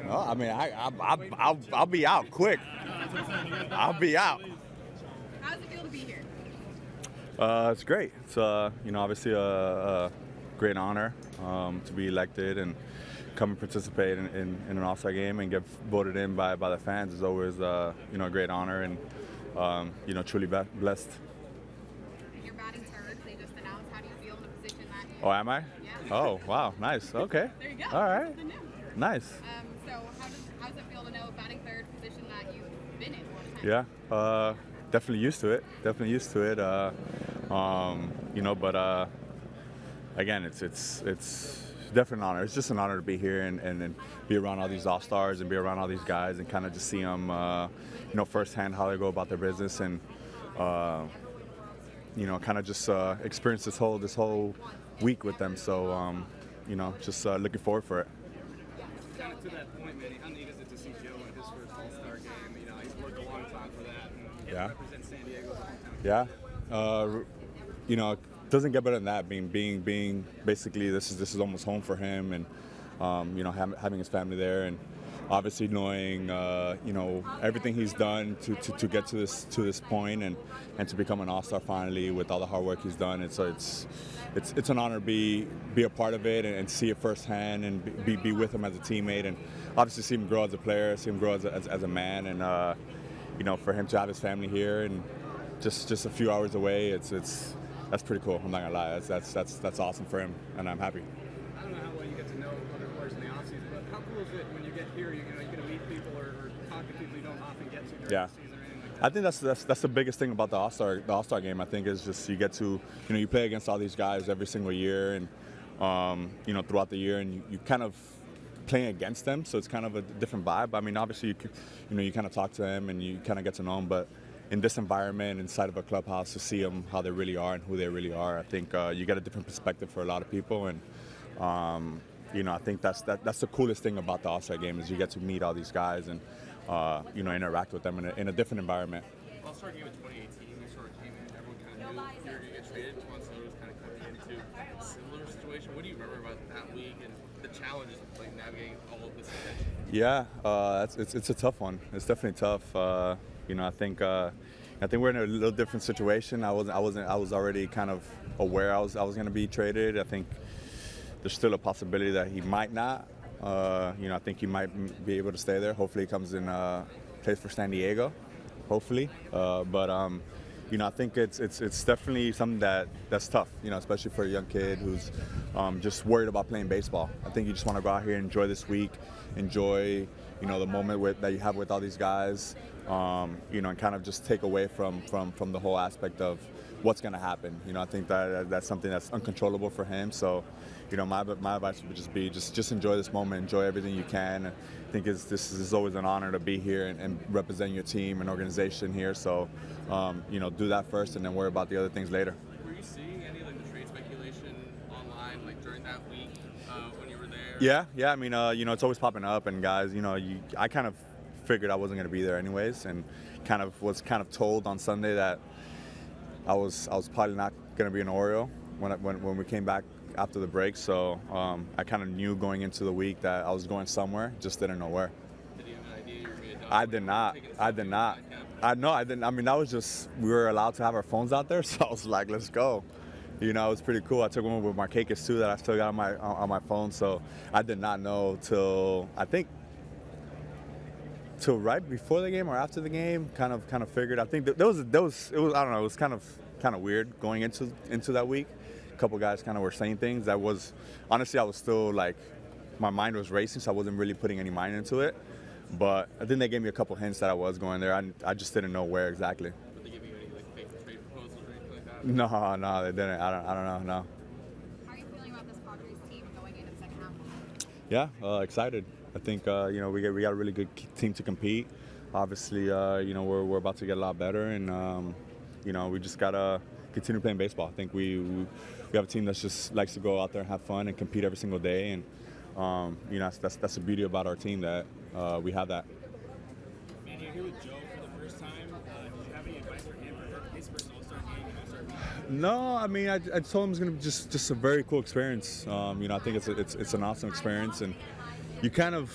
Oh, I mean, I'll be out quick. I'll be out. How does it feel to be here? It's great. It's obviously a great honor to be elected and come and participate in an All-Star game and get voted in by the fans is always a great honor and truly blessed. You're batting third. They just announced. How do you feel in the position that? Oh, am I? Yeah. Oh, wow, nice. Okay. There you go. All right. That's the news. Nice. So how does it feel to know batting third position that you've been in all the time? Yeah. Definitely used to it. But again, it's definitely an honor. It's just an honor to be here and be around all these all-stars and be around all these guys and kind of just see them, firsthand how they go about their business and, kind of just experience this whole week with them. So, just looking forward for it. Kind of to that point, Manny, how neat is it to see Joe in his first All-Star game? He's worked a long time for that and Yeah. represent San Diego's hometown. Yeah. It doesn't get better than that. Being basically this is almost home for him, and having his family there, and obviously knowing everything he's done to get to this point, and to become an All-Star finally with all the hard work he's done. It's an honor to be a part of it and see it firsthand and be with him as a teammate, and obviously see him grow as a player, see him grow as a man, and for him to have his family here and just a few hours away, that's pretty cool. I'm not gonna lie, that's awesome for him, and I'm happy. I don't know how well you get to know other players in the offseason, but how cool is it when you get here, you're going to meet people or talk to people you don't often get to during the season or anything like that? I think that's the biggest thing about the All-Star game. I think is just you get to you play against all these guys every single year, and throughout the year, and you kind of playing against them, so it's kind of a different vibe. I mean, obviously you kind of talk to them and you kind of get to know them, but in this environment, inside of a clubhouse, to see them how they really are and who they really are, I think you get a different perspective for a lot of people, and I think that's the coolest thing about the All-Star game is you get to meet all these guys and interact with them in a different environment. All-Star game in 2018, you sort of came in, everyone kind of knew you were going to get traded. Juan Soto was kind of coming into a similar situation. What do you remember about that week and the challenges of navigating all of this attention? Yeah, it's a tough one. It's definitely tough. I think we're in a little different situation. I was already kind of aware I was going to be traded. I think there's still a possibility that he might not. I think he might be able to stay there. Hopefully, he comes in plays for San Diego. Hopefully, I think it's definitely something that's tough. Especially for a young kid who's just worried about playing baseball. I think you just want to go out here and enjoy this week, enjoy the moment that you have with all these guys, and kind of just take away from the whole aspect of what's going to happen. I think that's something that's uncontrollable for him. So, my advice would just be just enjoy this moment, enjoy everything you can. I think this is always an honor to be here and represent your team and organization here. So, do that first and then worry about the other things later. Were you seeing any of the trade speculation online during that week when you were there? Yeah. I mean, it's always popping up, and guys, I kind of figured I wasn't going to be there anyways, and was told on Sunday that I was probably not going to be an Oriole when we came back after the break. So I kind of knew going into the week that I was going somewhere, just didn't know where. Did you have an idea you were going to do? I did not. I didn't. I mean, that was just, we were allowed to have our phones out there, so I was like, let's go. It was pretty cool. I took one with Marquez too that I still got on my phone. So I did not know till right before the game or after the game. Kind of figured. I think it was I don't know. It was kind of weird going into that week. A couple guys kind of were saying things that was, honestly, I was still my mind was racing, so I wasn't really putting any mind into it. But I think they gave me a couple hints that I was going there. I just didn't know where exactly. Did they give you any fake trade proposals or anything like that? No, they didn't. I don't know. No. How are you feeling about this Padres team going into the second half? Yeah, excited. I think we got a really good team to compete. Obviously, we're about to get a lot better, and we just gotta continue playing baseball. I think we have a team that just likes to go out there and have fun and compete every single day, and that's the beauty about our team, that we have that. Man, you're here with Joe for the first time. Did you have any advice for him for his first All-Star game and All-Star week? No, I mean, I told him it's gonna be just a very cool experience. I think it's an awesome experience, and you kind of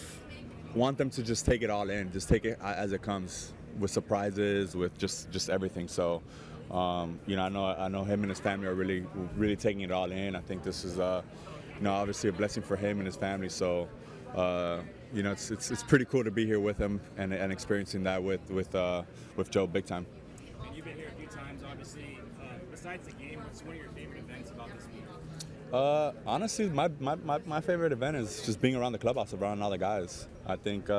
want them to just take it all in, just take it as it comes, with surprises, with just everything. So, you know, I know him and his family are really taking it all in. I think this is, you know, obviously a blessing for him and his family. So, you know, it's pretty cool to be here with him and experiencing that with Joe big time. And you've been here a few times, obviously. Besides the game, what's one of your favorite events about this week? Honestly, my favorite event is just being around the clubhouse, around all the guys. I think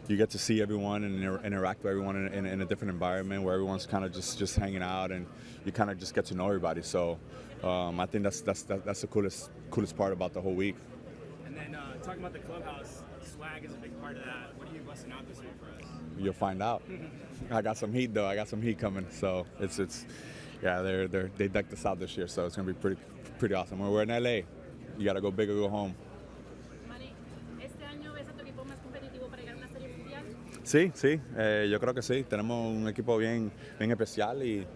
you get to see everyone and interact with everyone in a different environment where everyone's kind of just hanging out, and you kind of just get to know everybody. So I think that's the coolest part about the whole week. And then talking about the clubhouse, swag is a big part of that. What are you busting out this week for us? You'll find out. I got some heat though. I got some heat coming. So it's yeah, they decked us out this year. So it's gonna be pretty awesome. We're in LA. You gotta go big or go home. Manny, ¿este año ves a tu equipo más competitivo para llegar a una serie mundial? Sí, sí, yo creo que sí. Tenemos un equipo bien especial y,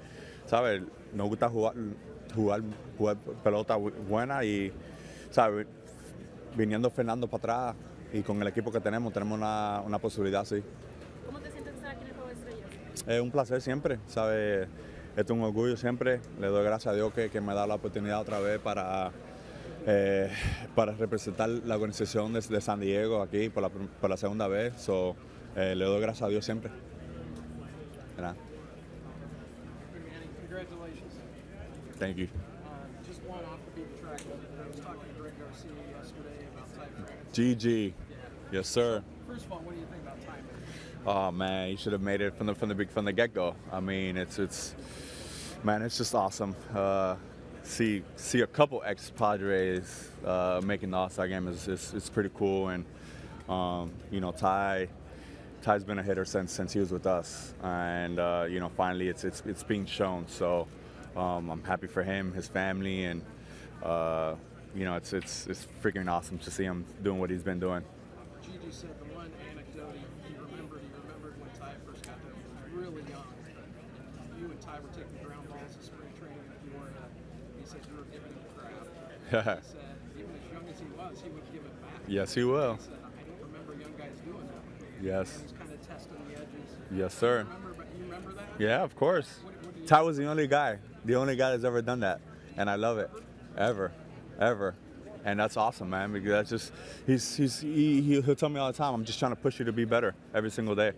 ¿sabes? Nos gusta jugar pelota buena y, ¿sabes? Viniendo Fernando para atrás y con el equipo que tenemos una posibilidad, sí. ¿Cómo te sientes de estar aquí en el Juego de Estrellas? Es un placer siempre, ¿sabes? Esto es un orgullo siempre. Le doy gracias a Dios que me da la oportunidad otra vez para representar la organización de San Diego aquí por la segunda vez. So, le doy gracias a Dios siempre. Manny, congratulations. Thank you. Just one off the beat track. I was talking to Greg Garcia yesterday about Ty France. GG. Yes, sir. First of all, what do you think about Ty? Oh man, you should have made it from the get-go. I mean, it's just awesome. See a couple ex-Padres making the All-Star game is pretty cool, and you know, Ty's been a hitter since he was with us, and you know, finally it's being shown. So I'm happy for him, his family, and you know, it's freaking awesome to see him doing what he's been doing. Gigi said the one anecdote he remembered when Ty first got there was really young. You and Ty were taking ground balls in spring training that you weren't. He said you were giving him crap. He said even as young as he was, he would give it back. Yes, he will. He said, I don't remember young guys doing that. Yes. He was kind of testing the edges. Yes, sir. You remember that? Yeah, of course. What do you Ty was the only guy that's ever done that, and I love it, ever, and that's awesome, man. Because that's just he'll tell me all the time, I'm just trying to push you to be better every single day,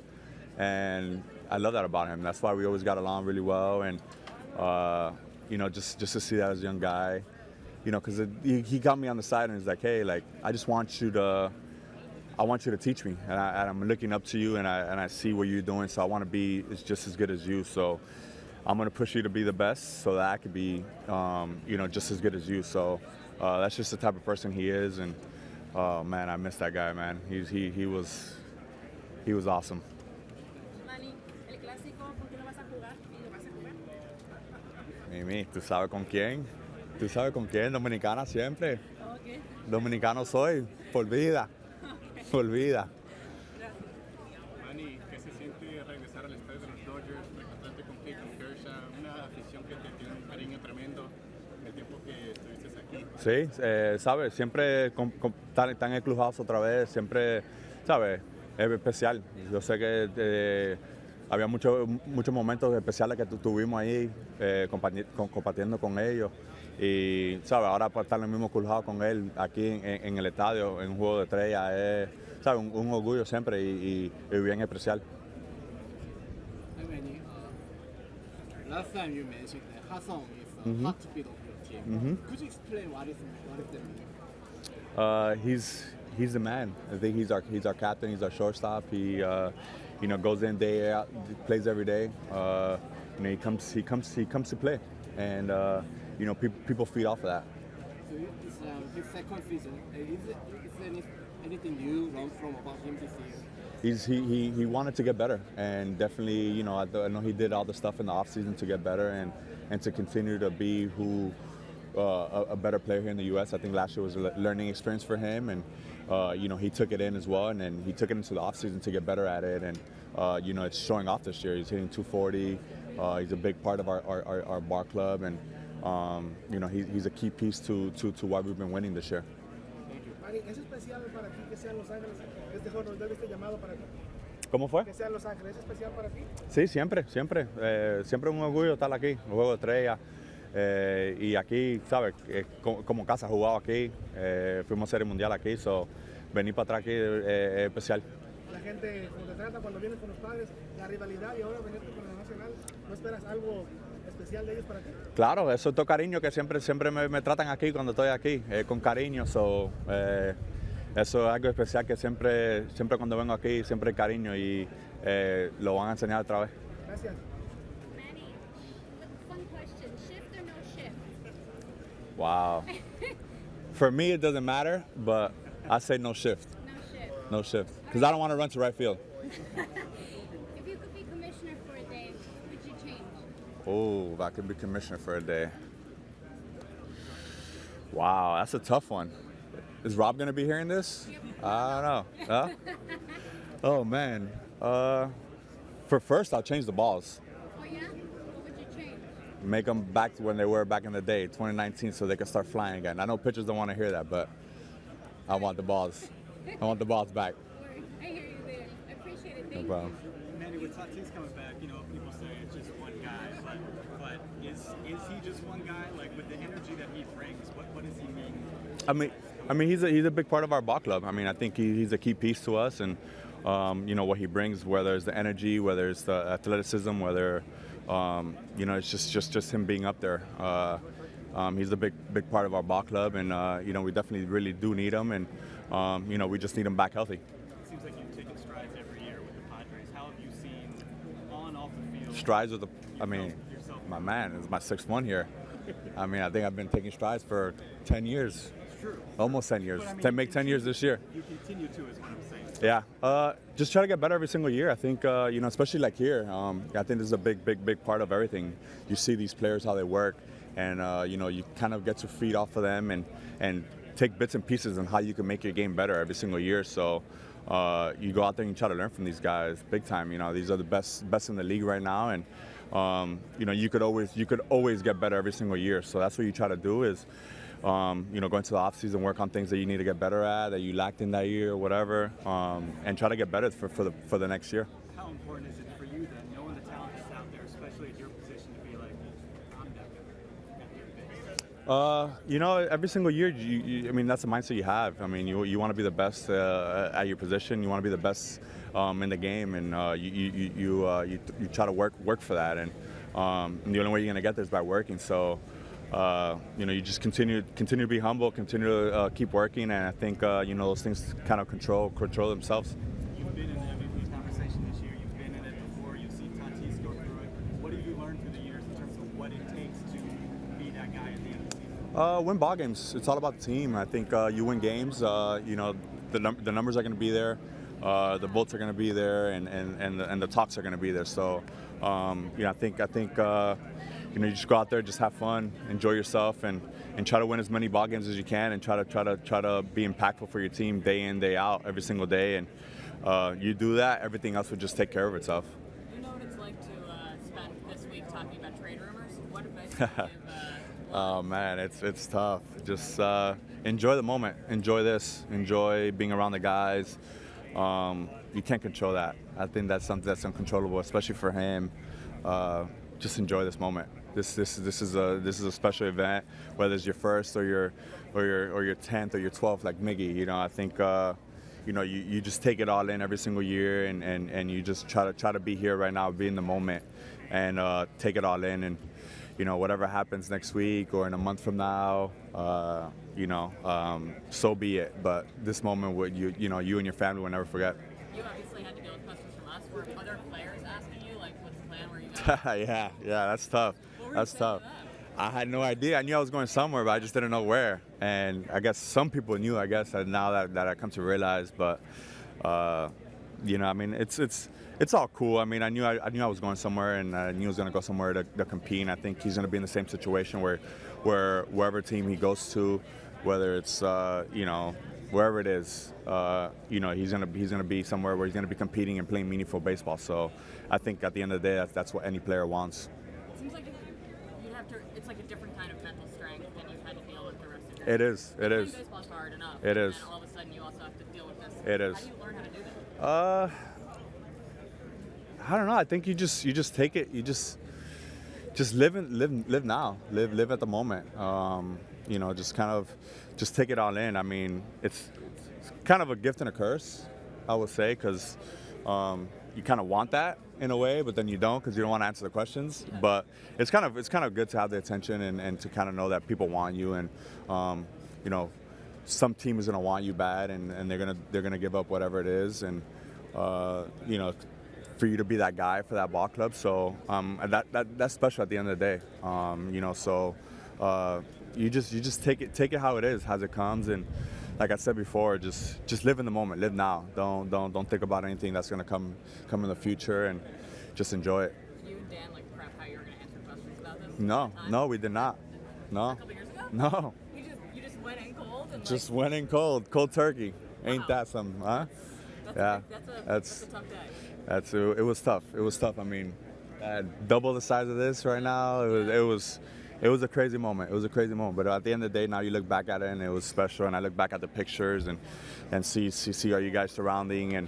and I love that about him. That's why we always got along really well, and you know, just to see that as a young guy, you know, because he got me on the side and he's like, hey, like I want you to teach me, and I'm looking up to you, and I see what you're doing, so I want to be just as good as you. So I'm going to push you to be the best so that I could be, you know, just as good as you. So that's just the type of person he is, and man, I miss that guy, man. He was awesome. Manny, el clásico, ¿con quién lo vas a jugar? ¿Y lo vas a jugar? Mimi, ¿tú sabes con quién? ¿Tú sabes con quién? Dominicana siempre. Okay. Dominicano soy, por vida. Por vida. Manny, ¿qué se siente regresar al estadio de los Dodgers, reencontrarte con Clayton Kershaw, una afición que te tiene un cariño tremendo el tiempo que estuviste aquí? Sí, sabes, siempre estar en el clubhouse otra vez, siempre, sabes, es especial. Yo sé que había muchos momentos especiales que tuvimos ahí compartiendo con ellos. Y, ¿sabes? Ahora para estar en el mismo clubhouse con él aquí en el estadio, en un juego de estrellas, es, ¿sabes? Un orgullo siempre y bien especial. Hi Manny, last time you mentioned that Hassan is a heartbeat of your team. Could you explain what is that mean? He's the man. I think he's our captain. He's our shortstop. He you know, goes in day out, plays every day. You know, he comes to play, and you know, people feed off of that. So it's his second season. Is there anything you learned from about him this year? He wanted to get better, and definitely, you know, I know he did all the stuff in the off season to get better and to continue to be a better player here in the U.S. I think last year was a learning experience for him, and you know, he took it in as well, and then he took it into the off season to get better at it, and you know, it's showing off this year. He's hitting 240. He's a big part of our bar club, and you know, he's a key piece to why we've been winning this year. Thank you. Manny, ¿es especial para ti que sea en Los Ángeles? Este juego nos debe este llamado para ti. ¿Cómo fue? Que sea en Los Ángeles, ¿es especial para ti? Sí, siempre. Siempre un orgullo estar aquí, un juego de estrella. Y aquí, ¿sabes? Como casa, jugado aquí. Fuimos a Serie Mundial aquí, so venir para atrás aquí es especial. La gente, como te trata cuando vienes con los Padres, la rivalidad y ahora venirte con el Nacional, ¿no esperas algo especial de ellos para ti? Claro, eso es todo cariño que siempre me tratan aquí cuando estoy aquí, con cariño. So, eso es algo especial que siempre cuando vengo aquí, siempre hay cariño y lo van a enseñar otra vez. Gracias. Manny, fun question. Shift or no shift? Wow. For me, it doesn't matter, but I say no shift. No shift. No shift. Because I don't want to run to right field. If you could be commissioner for a day, what would you change? Oh, if I could be commissioner for a day. Wow, that's a tough one. Is Rob going to be hearing this? I don't know. Huh? Oh, man. For first, I'll change the balls. Oh yeah? What would you change? Make them back to when they were back in the day, 2019, so they can start flying again. I know pitchers don't want to hear that, but I want the balls. I want the balls back. I hear you there. I appreciate it. No Thank you. problem. Manny, with Tatis coming back, you know, people say it's just one guy, but is he just one guy? Like with the energy that he brings, what does he mean? I mean, he's a big part of our ball club. I mean, I think he's a key piece to us, and you know what he brings, whether it's the energy, whether it's the athleticism, whether you know it's just him being up there. He's a big part of our ball club, and you know we definitely really do need him, and you know we just need him back healthy. It seems like you've taken strides every year with the Padres. How have you seen off the field? Strides with I mean, my man, it's my 6th one here. I mean, I think I've been taking strides for 10 years. True. Almost 10 years. But, I mean, To make 10 years this year. You continue to, is what I'm saying. Yeah, just try to get better every single year. I think, you know, especially like here, I think this is a big part of everything. You see these players, how they work, and, you know, you kind of get to feed off of them and take bits and pieces on how you can make your game better every single year. So you go out there and you try to learn from these guys big time. You know, these are the best in the league right now, and you know, you could always get better every single year. So that's what you try to do is, you know, go into the off season, work on things that you need to get better at, that you lacked in that year or whatever, and try to get better for the next year. How important is it for you then, knowing the talent that's out there, especially at your position, to be like, I'm that guy? You know, every single year, I mean, that's the mindset you have. I mean, you want to be the best at your position. You want to be the best in the game, and you try to work for that. And the only way you're gonna get there is by working. So, you know, you just continue to be humble, continue to keep working, and I think you know those things kind of control themselves. You've been in the MVP conversation this year. You've been in it before. You've seen Tatis go through it. What have you learned through the years in terms of what it takes to be that guy at the end of the season? Win ball games. It's all about the team. I think you win games. You know, the numbers are going to be there, the votes are going to be there, and the talks are going to be there. So, you know, I think you know, you just go out there, just have fun, enjoy yourself, and try to win as many ball games as you can, and try to be impactful for your team day in, day out, every single day. And you do that, everything else will just take care of itself. You know what it's like to spend this week talking about trade rumors? What advice would you give? Oh man, it's tough. Just enjoy the moment. Enjoy this. Enjoy being around the guys. You can't control that. I think that's something that's uncontrollable, especially for him. Just enjoy this moment. This is a special event, whether it's your first or your 10th or your 12th, like Miggy. You know, I think you know you just take it all in every single year, and you just try to be here right now, be in the moment, and take it all in. And you know, whatever happens next week or in a month from now, you know, so be it. But this moment, you know, you and your family will never forget. You obviously had to deal with questions from us. Were other players asking you, like, what's the plan? Where are you going? yeah, that's tough. That's tough. I had no idea. I knew I was going somewhere, but I just didn't know where. And I guess some people knew. I guess now that I come to realize, but you know, I mean, it's all cool. I mean, I knew I was going somewhere, and I knew I was going to go somewhere to compete. And I think he's going to be in the same situation where wherever team he goes to, whether it's you know, wherever it is, you know, he's going to be somewhere where he's going to be competing and playing meaningful baseball. So I think at the end of the day, that's what any player wants. It seems like it's like a different kind of mental strength than you've had to deal with the rest of your It is. It is. Baseball's hard enough. It is. And then all of a sudden you also have to deal with this. It is. How do you learn how to do that? I don't know. I think you just take it. You just live now. Live at the moment. You know, just kind of take it all in. I mean, it's kind of a gift and a curse, I would say, because you kind of want that in a way, but then you don't because you don't want to answer the questions. But it's kind of good to have the attention and to kind of know that people want you, and you know, some team is gonna want you bad, and they're gonna give up whatever it is, and you know, for you to be that guy for that ball club. So that's special at the end of the day. You know, so you just take it how it is, as it comes, and like I said before, just live in the moment, live now. Don't think about anything that's gonna come in the future, and just enjoy it. Did you and Dan like prep how you were gonna answer questions about this? No, we did not. No. A couple years ago? No. You just went in cold and Just went in cold turkey. Ain't that something, huh? Yeah. That's a tough day. It was tough. It was tough. I mean, double the size of this right now. It was a crazy moment. It was a crazy moment. But at the end of the day, now you look back at it and it was special. And I look back at the pictures and see all you guys surrounding, and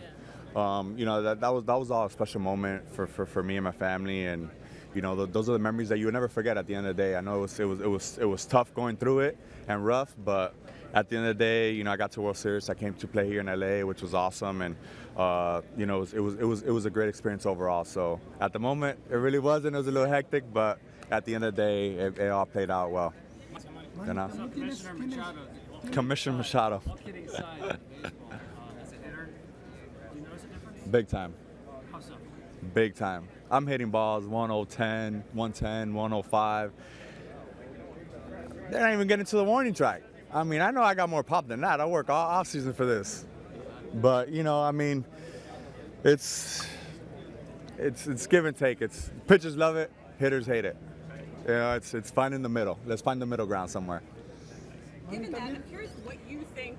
you know, that was all a special moment for me and my family. And you know, those are the memories that you will never forget at the end of the day. I know it was tough going through it and rough, but at the end of the day, you know, I got to World Series. I came to play here in LA, which was awesome, and you know, it was a great experience overall. So at the moment, it really wasn't. It was a little hectic, but at the end of the day, it all played out well. Commissioner Machado. All kidding aside, baseball, as a hitter, do you notice a difference? Big time. How so? Big time. I'm hitting balls 110, 110, 105. They're not even getting to the warning track. I mean, I know I got more pop than that. I work all off season for this. But, you know, I mean, it's give and take. It's pitchers love it, hitters hate it. You know, it's finding the middle. Let's find the middle ground somewhere. Given that, I'm curious what you think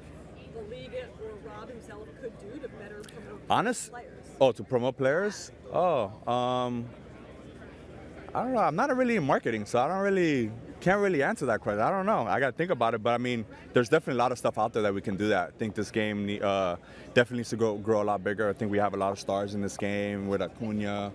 the league or Rob himself could do to better promote players. Oh, to promote players? Oh, I don't know. I'm not really in marketing, so can't really answer that question. I don't know. I got to think about it, but I mean, there's definitely a lot of stuff out there that we can do that. I think this game definitely needs to grow a lot bigger. I think we have a lot of stars in this game with Acuna,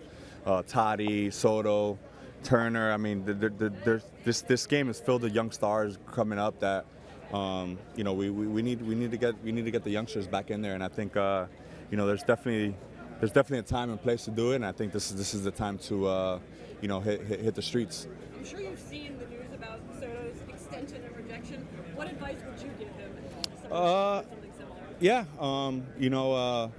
Toddy, Soto, Turner. I mean, this game is filled with young stars coming up that you know, we need to get the youngsters back in there, and I think you know, there's definitely a time and place to do it, and I think this is the time to you know, hit the streets. I'm sure you've seen the news about Soto's extension and rejection. What advice would you give him? Something similar? Yeah, you know,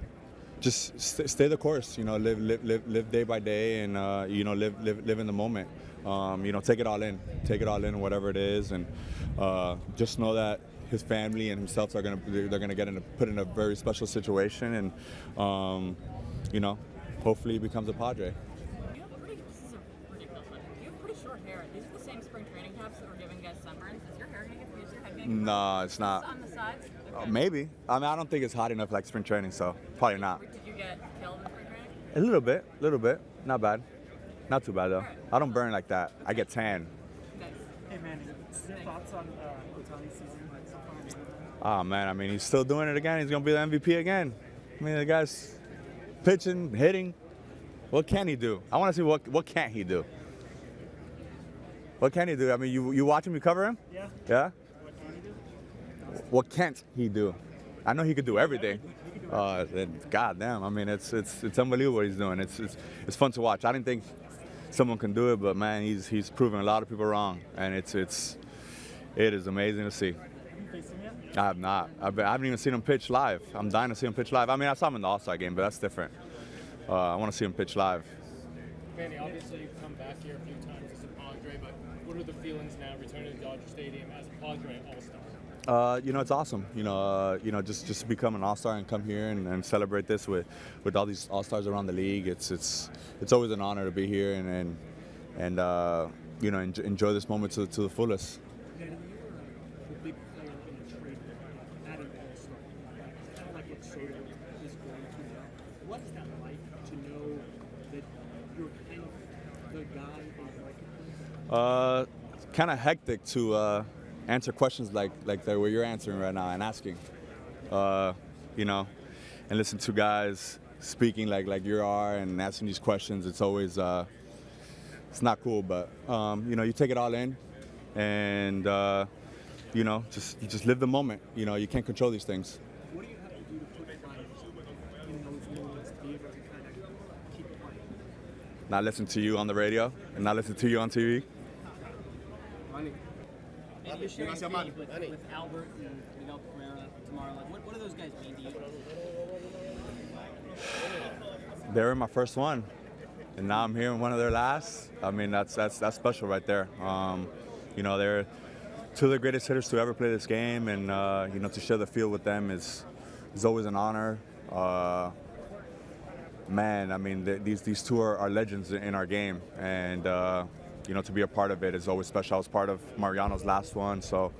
just stay the course. You know, live day by day, and you know, live in the moment. You know, take it all in, whatever it is, and just know that his family and himself they're gonna get put in a very special situation, and you know, hopefully he becomes a Padre. This is a ridiculous one. You have pretty short hair. These are the same spring training caps that were giving guys sunburns. Is your hair gonna get is your head gonna get No, it's not. on the sides? Okay. Maybe. I mean, I don't think it's hot enough like spring training, so probably not. Did you get killed in spring training? A little bit. Not bad. Not too bad though. I don't burn like that. I get tan. Hey Manny, your thoughts on Ohtani's season so far? Oh man, I mean, he's still doing it again. He's gonna be the MVP again. I mean, the guy's pitching, hitting. What can he do? I want to see what can't he do. What can he do? I mean, you watch him, you cover him? Yeah. Yeah? What can he do? What can't he do? I know he could do everything. God damn, I mean, it's unbelievable what he's doing. It's fun to watch. I didn't think someone can do it, but man, he's proven a lot of people wrong, and it is amazing to see. Have you faced him yet? I have not. I haven't even seen him pitch live. I'm dying to see him pitch live. I mean, I saw him in the All-Star game, but that's different. I want to see him pitch live. Manny, obviously you've come back here a few times as a Padre, but what are the feelings now returning to Dodger Stadium as a Padre All-Star? You know, it's awesome. You know, just become an All-Star and come here and celebrate this with all these All-Stars around the league. It's always an honor to be here and you know, enjoy this moment to the fullest. Manny, you were a big player in the trade at an All-Star. Kind of like what Soto is going to now. What is that like to know that you're kind of the guy on the marketplace? Kind of hectic to answer questions like the way you're answering right now and asking, you know, and listen to guys speaking like you are and asking these questions. It's always it's not cool, but you know, you take it all in, and you know, you just live the moment. You know, you can't control these things. What do you have to do to put players in those moments to be able to kind of keep playing? Not listen to you on the radio and not listen to you on TV. Manny. And you're sharing stage with Albert and Miguel Cabrera tomorrow. Like, what do those guys mean to you? They were my first one, and now I'm here in one of their last. I mean, that's special right there. You know, they're two of the greatest hitters to ever play this game, and you know, to share the field with them is always an honor. Man, I mean, these two are legends in our game, and you know, to be a part of it is always special. I was part of Mariano's last one, so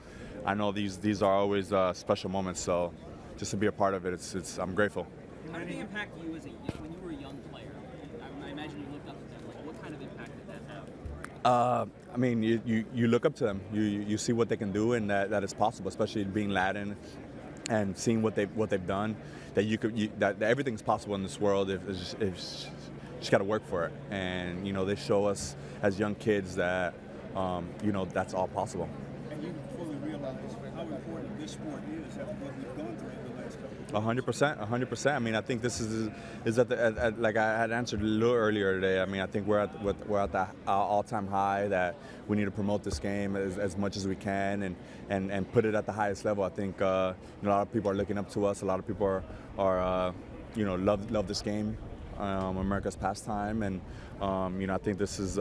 I know these are always special moments. So just to be a part of it, I'm grateful. How did they impact you when you were a young player? I imagine you looked up to them. Like, what kind of impact did that have? I mean, you look up to them. You see what they can do, and that is possible, especially being Latin and seeing what they've done. That everything's possible in this world if just got to work for it. And you know, they show us as young kids that you know, that's all possible. And you fully realize how important this sport is after what we've gone through in the last couple of years. 100%. I mean, I think this is at like I had answered a little earlier today. I mean, I think we're at the all-time high that we need to promote this game as much as we can and put it at the highest level. I think you know, a lot of people are looking up to us. A lot of people are you know, love this game, America's pastime, and you know, I think this is.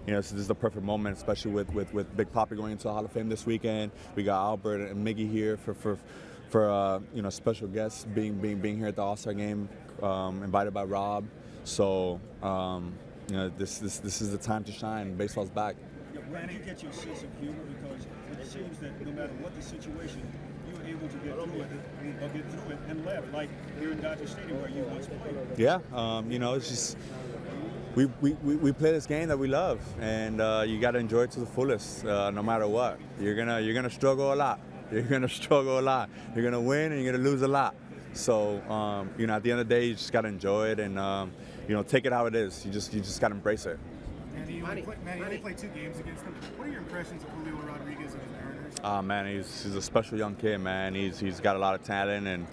You know, this is the perfect moment, especially with Big Papi going into the Hall of Fame this weekend. We got Albert and Miggy here for you know, special guests being here at the All-Star game, invited by Rob. So you know, this is the time to shine. Baseball's back. Yeah, where did you get your sense of humor? Because it seems that no matter what the situation, you were able to get through it and laugh, like here in Dodger Stadium where you once played. Yeah, you know, it's just. We play this game that we love, and you got to enjoy it to the fullest, no matter what. You're gonna struggle a lot. You're gonna struggle a lot. You're gonna win and you're gonna lose a lot. So you know, at the end of the day, you just got to enjoy it and you know, take it how it is. You just got to embrace it. Manny, you only played 2 games against him. What are your impressions of Julio Rodriguez and his Mariners? Man, he's a special young kid, man. He's got a lot of talent, and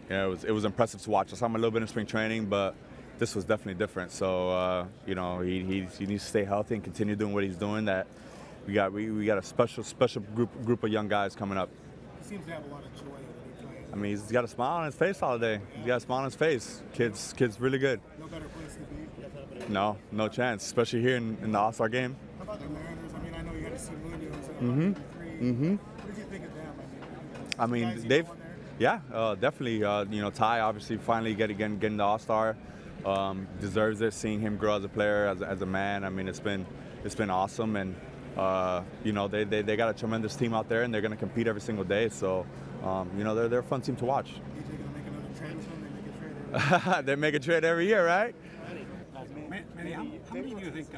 you know, it was impressive to watch. I saw him a little bit in spring training, but this was definitely different. So you know, he needs to stay healthy and continue doing what he's doing. That we got a special group of young guys coming up. He seems to have a lot of joy when he plays. I mean, he's got a smile on his face all day. He's got a smile on his face. Kid's really good. No better place to be. No chance, especially here in the All-Star game. How about the Mariners? I mean, I know you had to see Munoz. What did you think of them? I mean, they've, yeah, definitely. You know, Ty obviously finally getting the All-Star. Deserves it. Seeing him grow as a player, as a man. I mean, it's been awesome, and you know, they got a tremendous team out there, and they're going to compete every single day. So you know, they're a fun team to watch. They make a trade every year, right? Manny, how many do you think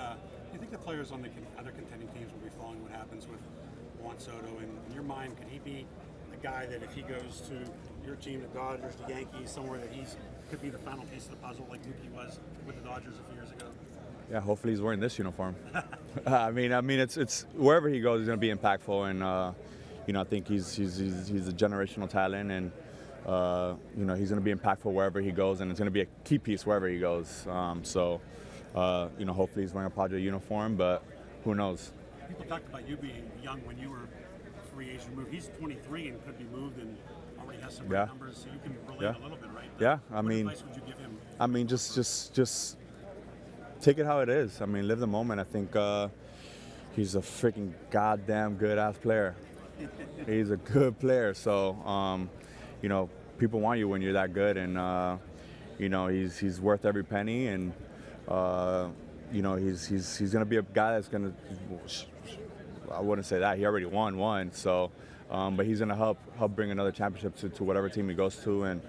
the players on the other contending teams will be following what happens with Juan Soto? And in your mind, could he be the guy that if he goes to your team, the Dodgers, the Yankees, somewhere that could be the final piece of the puzzle like Mookie was with the Dodgers a few years ago? Yeah, hopefully he's wearing this uniform. I mean, it's wherever he goes, he's going to be impactful, and you know, I think he's a generational talent, and you know, he's going to be impactful wherever he goes, and it's going to be a key piece wherever he goes. So you know, hopefully he's wearing a Padre uniform, but who knows? People talked about you being young when you were a free agent move. He's 23 and could be moved and already has some great numbers, so you can relate a little bit, right? Yeah, I mean, what advice would you give him? I mean, just take it how it is. I mean, live the moment. I think he's a freaking goddamn good-ass player. He's a good player. So, you know, people want you when you're that good, and you know, he's worth every penny, and you know, he's gonna be a guy that's gonna. I wouldn't say that. He already won one. So, but he's gonna help bring another championship to whatever team he goes to, and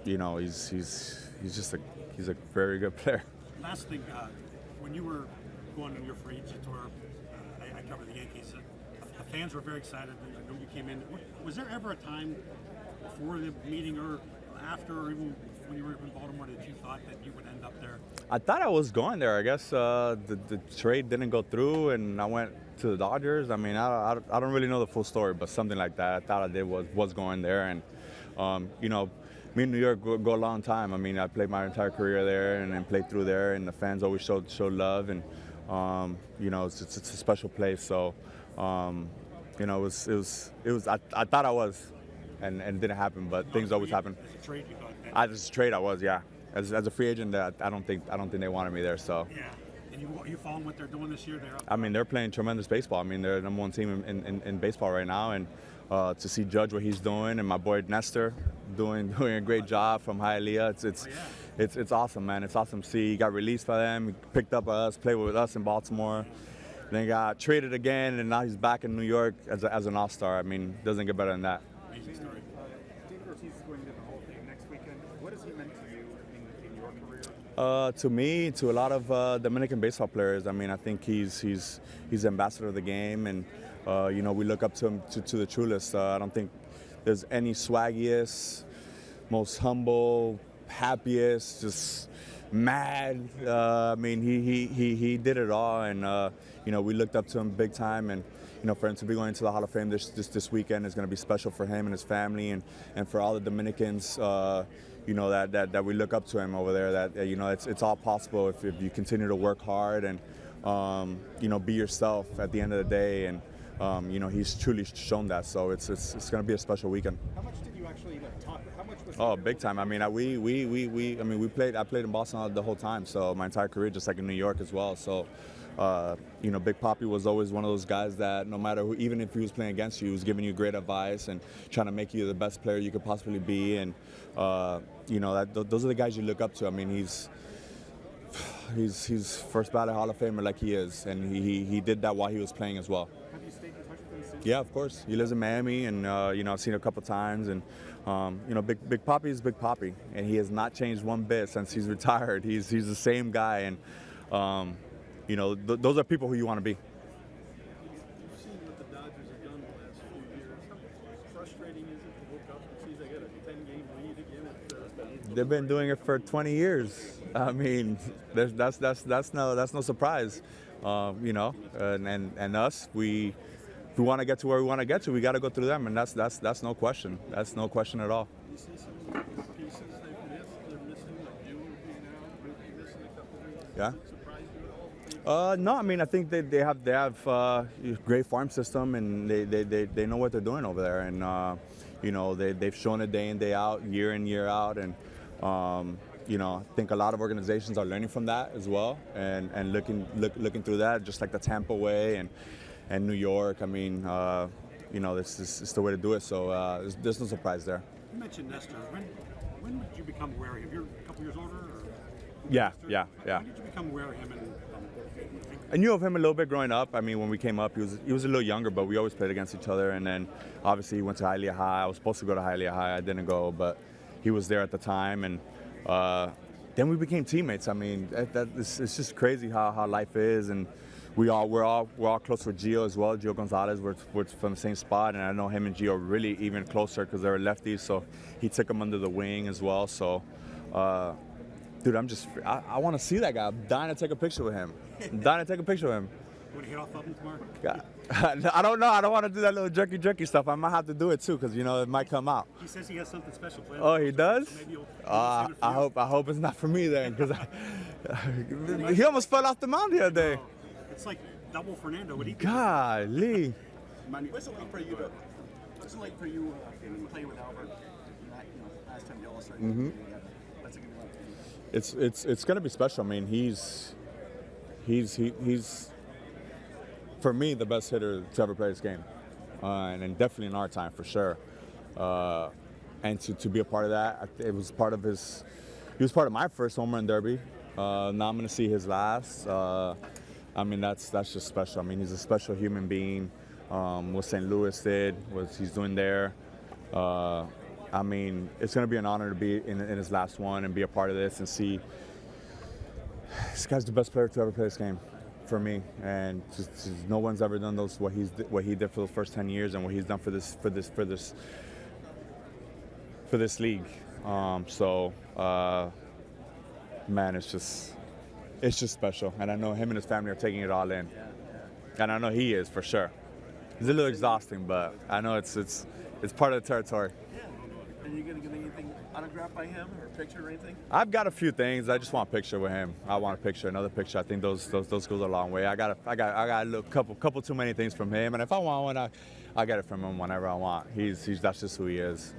you know, he's a very good player. Last thing, when you were going on your free agent tour, I cover the Yankees. The fans were very excited when you came in. Was there ever a time before the meeting or after, or even when you were in Baltimore, that you thought that you would end up there? I thought I was going there. I guess the trade didn't go through, and I went to the Dodgers. I mean, I don't really know the full story, but something like that. I thought I did was going there, and you know, me and New York go a long time. I mean, I played my entire career there, and then played through there, and the fans always showed love, and you know, it's a special place. So, you know, it was. I thought I was, and it didn't happen, but things always happen. As a trade, you thought? As a trade, I was, yeah. As a free agent, I don't think they wanted me there. So. Yeah. And you following what they're doing this year? I mean, they're playing tremendous baseball. I mean, they're the #1 team in baseball right now, and to see Judge what he's doing, and my boy Nestor doing a great job from Hialeah. It's awesome, man. It's awesome to see. He got released by them. He picked up us, played with us in Baltimore, then got traded again, and now he's back in New York as an All-Star. I mean, doesn't get better than that. Amazing story. David Ortiz is going to the Hall of Fame next weekend. What has he meant to you in your career? To me, to a lot of Dominican baseball players. I mean, I think he's ambassador of the game, and you know, we look up to him to the truest. I don't think there's any swaggiest, most humble, happiest, just mad. I mean, he did it all, and you know, we looked up to him big time, and you know, for him to be going to the Hall of Fame this weekend is going to be special for him and his family, and for all the Dominicans. You know, that we look up to him over there. That you know, it's all possible if you continue to work hard and you know, be yourself at the end of the day. And you know, he's truly shown that. So it's going to be a special weekend. How much did you actually talk? How much was? Oh, big time. I mean, I played in Boston the whole time. So my entire career, just like in New York as well. So. You know, Big Papi was always one of those guys that no matter who, even if he was playing against you, he was giving you great advice and trying to make you the best player you could possibly be. And you know, those are the guys you look up to. I mean, he's first ballot Hall of Famer like he is, and he did that while he was playing as well. Have you stayed in touch with him since? Yeah, of course. He lives in Miami, and you know, I've seen him a couple times, and you know, Big Papi is Big Papi, and he has not changed one bit since he's retired. He's the same guy, and you know, those are people who you want to be. You've seen what the Dodgers have done the last few years. How frustrating is it to look up and see they got a 10-game lead again? They've been doing it for 20 years. I mean, that's no surprise. You know, and us, we want to get to where we want to get to. We got to go through them, and that's no question. That's no question at all. You see some of the pieces they're missing, like you being out, maybe missing a couple of weeks. Yeah. Does it surprise you at all? No, I mean, I think they have a great farm system, and they know what they're doing over there, and you know, they've shown it day in, day out, year in, year out, and you know, I think a lot of organizations are learning from that as well, and looking through that, just like the Tampa way and New York. I mean, you know, this is the way to do it. So there's no surprise there. You mentioned Nestor. When did you become aware of him? You're a couple years older? Or? Yeah. When did you become aware of him? I knew of him a little bit growing up. I mean, when we came up, he was a little younger, but we always played against each other. And then, obviously, he went to Hialeah High. I was supposed to go to Hialeah High. I didn't go, but he was there at the time. And then we became teammates. I mean, it's just crazy how life is. And we're all close with Gio as well. Gio Gonzalez, we're from the same spot, and I know him and Gio are really even closer because they're lefties. So he took him under the wing as well. So. Dude, I want to see that guy. I'm dying to take a picture with him. You want to hit off of him tomorrow? I don't know. I don't want to do that little jerky stuff. I might have to do it too, because you know it might come out. He says he has something special planned. Oh, he does? So maybe I hope it's not for me then, because he almost fell off the mound the other day. It's like double Fernando. What he Golly. Manny, what's it like for you playing with Albert? Last time you all started together. That's a good one. It's going to be special. I mean, he's for me the best hitter to ever play this game, and definitely in our time for sure. And to be a part of that, it was part of his. He was part of my first home run derby. Now I'm going to see his last. I mean, that's just special. I mean, he's a special human being. What St. Louis did, what he's doing there. I mean, it's going to be an honor to be in his last one and be a part of this and see this guy's the best player to ever play this game, for me, and just no one's ever done what he did for the first 10 years and what he's done for this league. Man, it's just special, and I know him and his family are taking it all in, and I know he is for sure. It's a little exhausting, but I know it's part of the territory. Yeah. And you gonna get anything autographed by him or a picture or anything? I've got a few things. I just want a picture with him. I want a picture, another picture. I think those goes a long way. I got a couple too many things from him, and if I want one, I get it from him whenever I want. That's just who he is.